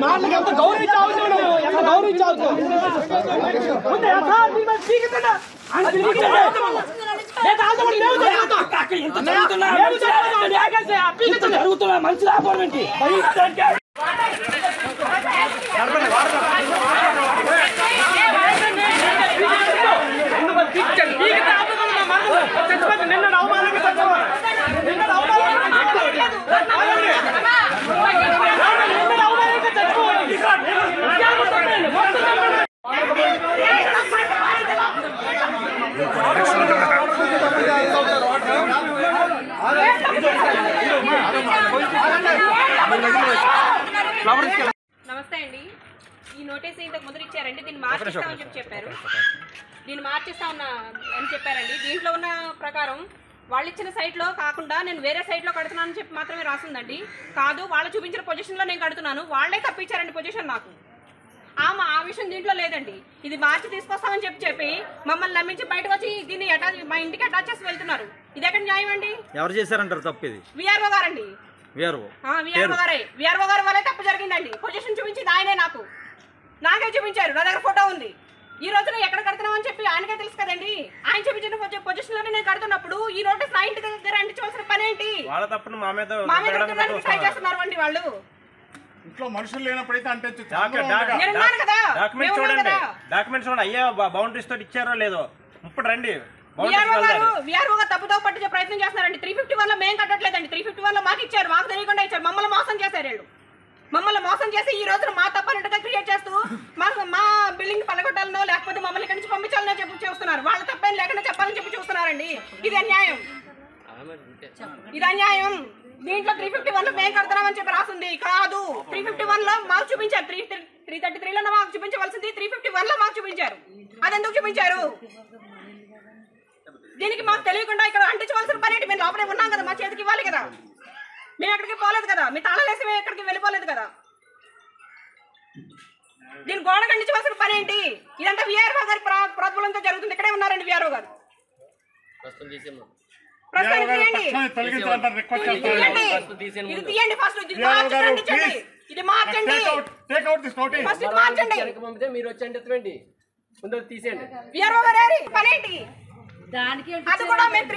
మాటలకి ఎంత గౌరవించావు ఎంత గౌరవించావు జరుగుతున్నా మంచి రాబోయేంటి నమస్తే అండి. ఈ నోటీస్ ఇంతకు ముందు ఇచ్చారండి. దీన్ని మార్చిస్తామని చెప్పారు. దీన్ని మార్చిస్తా అని చెప్పారండి. దీంట్లో ఉన్న ప్రకారం వాళ్ళు ఇచ్చిన సైట్లో కాకుండా నేను వేరే సైట్లో కడుతున్నానని చెప్పి మాత్రమే రాసిందండి. కాదు, వాళ్ళు చూపించిన పొజిషన్లో నేను కడుతున్నాను. వాళ్ళే తప్పించారండి పొజిషన్ నాకు. ఆ విషయం దీంట్లో లేదండి. ఇది మార్చి తీసుకొస్తామని చెప్పి మమ్మల్ని నమ్మించి బయటకు వచ్చి దీన్ని మా ఇంటికి అటాచ్ చేసి వెళ్తున్నారు. ఇది ఎక్కడ న్యాయం అండి? ఎవరు చేశారంటారు తప్పు? ఇది విఆర్ఓ గారండి. విఆర్ఓ గారు వల్లే తప్పు జరిగిందండి. పొజిషన్ చూపించింది ఆయనే. నాకే చూపించారు. నా దగ్గర ఫోటో ఉంది. ఈ రోజున ఎక్కడ కడుతున్నామని చెప్పి ఆయనకే తెలుసు కదండి. ఆయన చూపించిన పొజిషన్ లోనే నేను కడుతున్నప్పుడు ఈ నోటీస్ నా ఇంటి దగ్గర అంటించవలసిన పని ఏంటి? వాళ్ళ తప్పును మా మీద ట్రై చేస్తున్నారు అండి వాళ్ళు. ఇంట్లో మనుషులు లేనప్పుడైతే అంటే డాక్యుమెంట్స్ చూడండి. అయ్యా బౌండరీస్ తోటి ఇచ్చారో లేదో ఇప్పుడు రండి. విఆర్ఓ గారు తప్పుతో పట్టించే ప్రయత్నం చేస్తున్నారండి. 351 లో మేము కట్టట్లేదండి. 351 లో మాకు ఇచ్చారు. మాకు తెలియకుండా ఇచ్చారు. మమ్మల్ని మోసం చేశారు వీళ్ళు. మమ్మల్ని మోసం చేసి ఈ రోజున మా తప్పనిట్టుగా క్రియేట్ చేస్తూ మా బిల్డింగ్ పలగొట్టాలనో లేకపోతే మమ్మల్ని ఇక్కడి నుంచి పంపించాలనో చెప్పి చూస్తున్నారు. వాళ్ళ తప్పేం లేకుండా చెప్పాలని చెప్పి చూస్తున్నారండి. ఇది అన్యాయం. ఇది అన్యాయం. దీంట్లో 351 లో మేము కడతామని చెప్పి రాసింది. కాదు, 351 లో మాకు చూపించారు. 333 లో మాకు చూపించవలసింది 351 లో మాకు చూపించారు. అది ఎందుకు చూపించారు? దీనికి మాకు తెలియకుండా ఇక్కడ అంటించవలసిన పని ఏంటి? మేము లోపలే ఉన్నాం కదా, మా చేతికి ఇవ్వాలి కదా. మేము ఎక్కడికి పోలేదు కదా, మీ తాళాలేసి మేము ఎక్కడికి వెళ్ళిపోలేదు కదా. దీని గోడ ఖండించవలసిన పని ఏంటి? ఇదంతా విఆర్ఓ గారి ప్రోద్బలంతో జరుగుతుంది. ఇక్కడే ఉన్నారండి విఆర్ఓ గారు. ఇది తీయండి ఫస్ట్. ఇది మార్చండి. మీరు వచ్చి ముందు తీసేయండి. విఆర్ఓ గారి పని ఏంటి? దానికి అది కూడా మేము